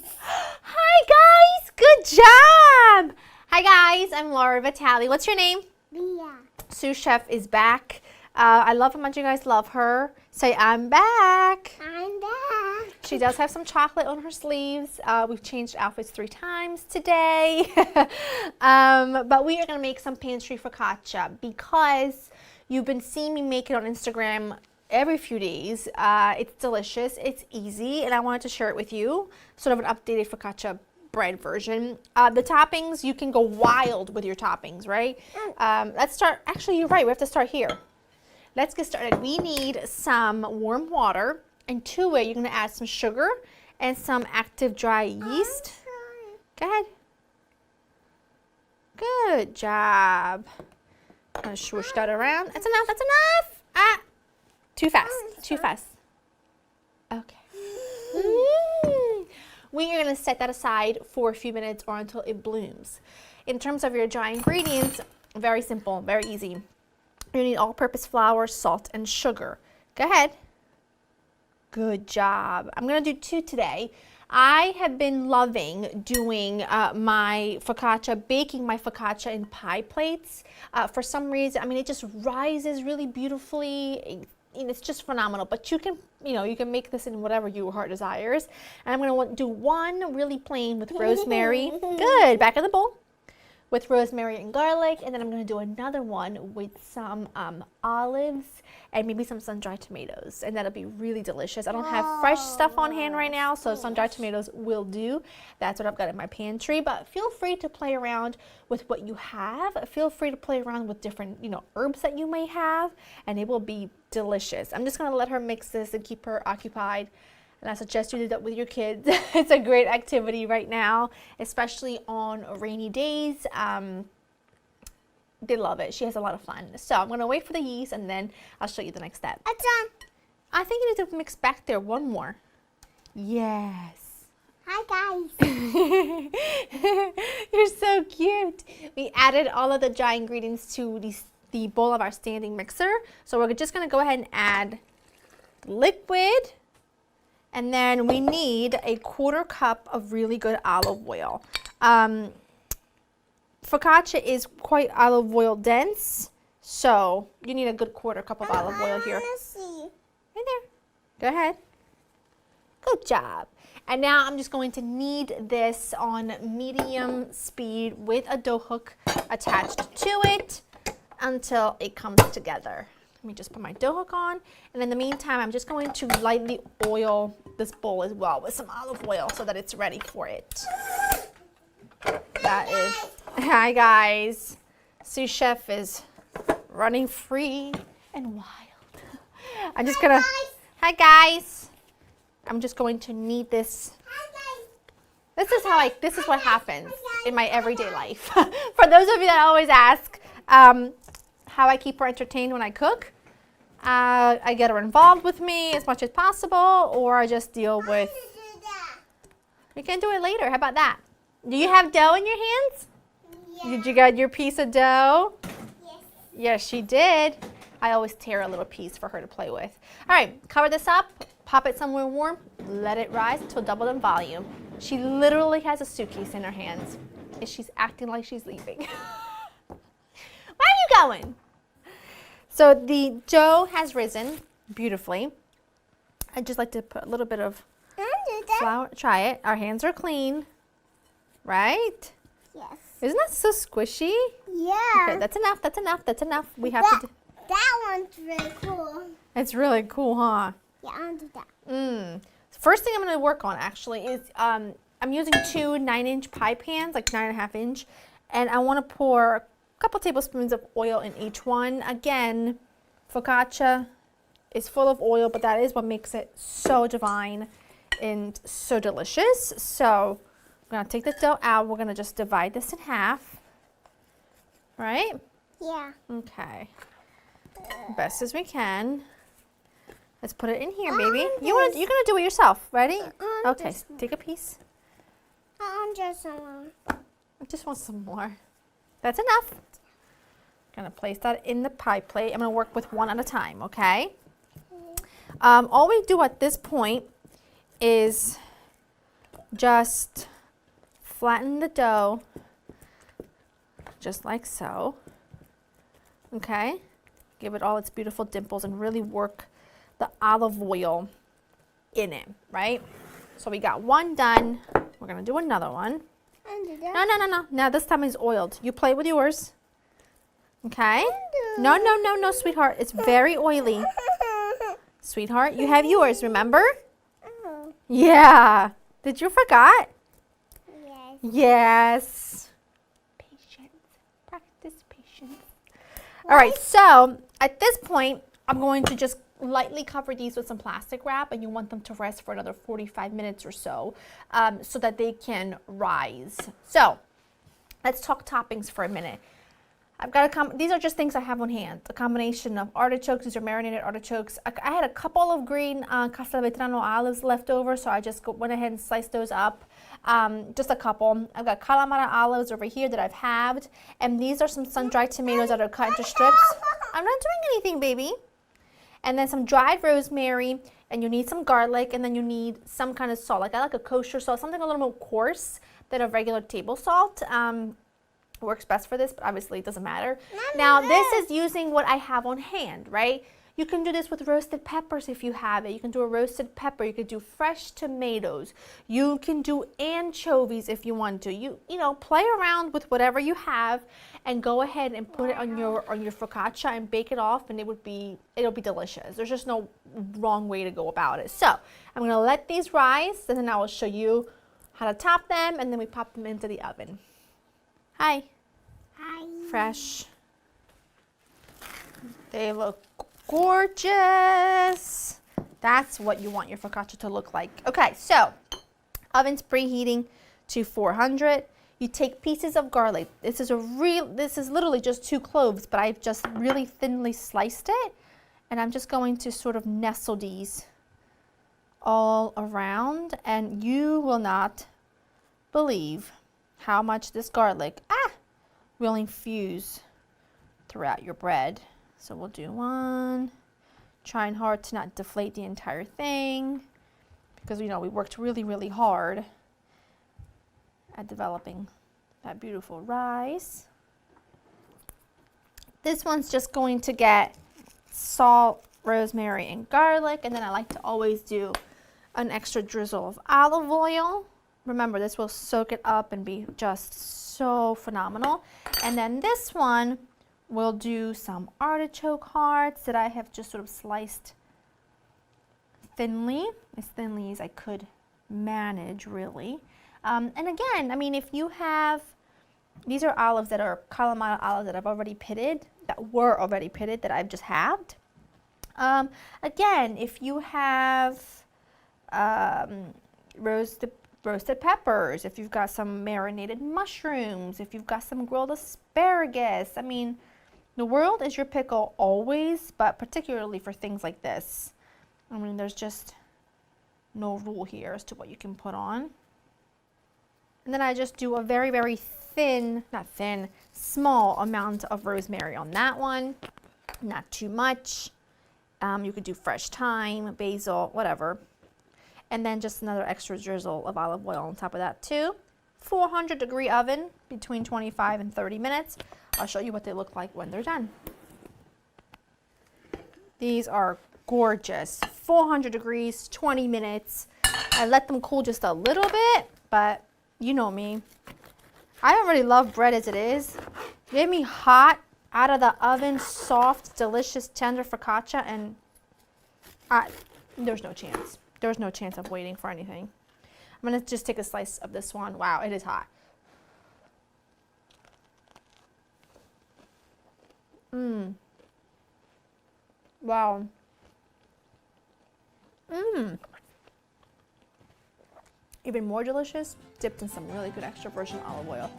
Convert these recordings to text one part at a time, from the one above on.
Hi guys, good job. Hi guys, I'm Laura Vitale. What's your name? Leah. Sous Chef is back. I love how much you guys love her. Say, I'm back. I'm back. She does have some chocolate on her sleeves. We've changed outfits 3 times today. But we are going to make some pantry focaccia because you've been seeing me make it on Instagram every few days. It's delicious, it's easy, and I wanted to share it with you. Sort of an updated focaccia bread version. The toppings, you can go wild with your toppings, right? Let's start, actually you're right, we have to start here. Let's get started. We need some warm water, and to it you're going to add some sugar and some active dry yeast. Go ahead. Good job. I'm going to swoosh that around. That's enough, that's enough. Ah, too fast, too fast. Okay. We are going to set that aside for a few minutes or until it blooms. In terms of your dry ingredients, very simple, very easy. You need all-purpose flour, salt, and sugar. Go ahead. Good job. I'm going to do 2 today. I have been loving doing my focaccia, baking my focaccia in pie plates. For some reason, I mean, it just rises really beautifully. It's just phenomenal. But you can, you can make this in whatever your heart desires. And I'm going to do one really plain with rosemary. Good. Back in the bowl. With rosemary and garlic, and then I'm going to do another one with some olives and maybe some sun-dried tomatoes, and that'll be really delicious. I don't have fresh stuff on hand right now, so sun-dried tomatoes will do. That's what I've got in my pantry, but feel free to play around with what you have. Feel free to play around with different, herbs that you may have, and it will be delicious. I'm just going to let her mix this and keep her occupied. And I suggest you do that with your kids. It's a great activity right now, especially on rainy days. They love it. She has a lot of fun. So I'm going to wait for the yeast, and then I'll show you the next step. It's done. I think you need to mix back there one more. Yes. Hi, guys. You're so cute. We added all of the dry ingredients to the bowl of our standing mixer. So we're just going to go ahead and add liquid. And then we need a 1/4 cup of really good olive oil. Focaccia is quite olive oil dense, so you need a good 1/4 cup of olive oil here. See. Right there. Go ahead. Good job. And now I'm just going to knead this on medium speed with a dough hook attached to it until it comes together. Let me just put my dough hook on, and in the meantime, I'm just going to lightly oil this bowl as well with some olive oil so that it's ready for it. That is, hi guys, Sous Chef is running free and wild. I'm just gonna, hi guys, I'm just going to knead this. This is what happens in my everyday life. For those of you that always ask how I keep her entertained when I cook, I get her involved with me as much as possible, or I just deal with, we can do it later, how about that? Do you have dough in your hands? Yeah. Did you get your piece of dough? Yes. Yes, she did. I always tear a little piece for her to play with. All right, cover this up, pop it somewhere warm, let it rise until double in volume. She literally has a suitcase in her hands, and she's acting like she's leaving. Where are you going? So the dough has risen beautifully. I'd just like to put a little bit of flour. Try it. Our hands are clean, right? Yes. Isn't that so squishy? Yeah. Okay, that's enough. That's enough. That's enough. We have to do. That one's really cool. It's really cool, huh? Yeah, I'll do that. First thing I'm going to work on actually is I'm using 2 9-inch pie pans, like 9.5 inch, and I want to pour a couple tablespoons of oil in each one. Again, focaccia is full of oil, but that is what makes it so divine and so delicious. So I'm going to take the dough out. We're going to just divide this in half, right? Yeah. Okay. Best as we can. Let's put it in here, baby. You're gonna do it yourself. Ready? Okay. Take a piece. Just some. I just want some more. That's enough. Gonna place that in the pie plate. I'm gonna work with one at a time. Okay. All we do at this point is just flatten the dough, just like so. Okay, give it all its beautiful dimples and really work the olive oil in it, right? So we got one done. We're gonna do another one. No. Now this time it's oiled. You play with yours. Okay? No, sweetheart. It's very oily. Sweetheart, you have yours, remember? Oh. Yeah. Did you forget? Yes. Yes. Patience. Practice patience. All right, so at this point, I'm going to just lightly cover these with some plastic wrap, and you want them to rest for another 45 minutes or so, so that they can rise. So let's talk toppings for a minute. I've got these are just things I have on hand. A combination of artichokes. These are marinated artichokes. I had a couple of green castelvetrano olives left over, so I just went ahead and sliced those up. Just a couple. I've got calamari olives over here that I've halved, and these are some sun-dried tomatoes that are cut into strips. I'm not doing anything, baby. And then some dried rosemary, and you need some garlic, and then you need some kind of salt. Like I like a kosher salt, something a little more coarse than a regular table salt. Works best for this, but obviously it doesn't matter. Now this is using what I have on hand, right? You can do this with roasted peppers if you have it. You can do a roasted pepper. You could do fresh tomatoes. You can do anchovies if you want to. You know, play around with whatever you have and go ahead and put it on your focaccia and bake it off, and it'll be delicious. There's just no wrong way to go about it. So I'm gonna let these rise, and then I will show you how to top them, and then we pop them into the oven. Hi. Hi. Fresh. They look gorgeous. That's what you want your focaccia to look like. Okay, so oven's preheating to 400. You take pieces of garlic. This is literally just 2 cloves, but I've just really thinly sliced it, and I'm just going to sort of nestle these all around, and you will not believe how much this garlic will infuse throughout your bread. So we'll do one, trying hard to not deflate the entire thing, because we worked really, really hard at developing that beautiful rice. This one's just going to get salt, rosemary, and garlic, and then I like to always do an extra drizzle of olive oil. Remember, this will soak it up and be just so phenomenal. And then this one, we'll do some artichoke hearts that I have just sort of sliced thinly as I could manage, really. And again, I mean, if you have, these are olives that are calamari olives that I've already pitted, that I've just halved. Again, if you have roasted peppers, if you've got some marinated mushrooms, if you've got some grilled asparagus. I mean, the world is your pickle always, but particularly for things like this. I mean, there's just no rule here as to what you can put on. And then I just do a very, very small amount of rosemary on that one. Not too much. You could do fresh thyme, basil, whatever. And then just another extra drizzle of olive oil on top of that too. 400-degree oven, between 25 and 30 minutes. I'll show you what they look like when they're done. These are gorgeous. 400 degrees, 20 minutes. I let them cool just a little bit, but you know me. I already love bread as it is. Give me hot, out of the oven, soft, delicious, tender focaccia, and there's no chance. There's no chance of waiting for anything. I'm going to just take a slice of this one. Wow, it is hot. Wow. Even more delicious, dipped in some really good extra virgin olive oil.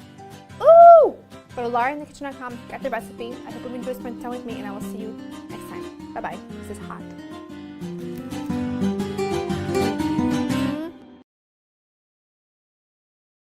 Ooh! Go to laurainthekitchen.com, get the recipe. I hope you enjoyed spending time with me, and I will see you next time. Bye-bye. This is hot.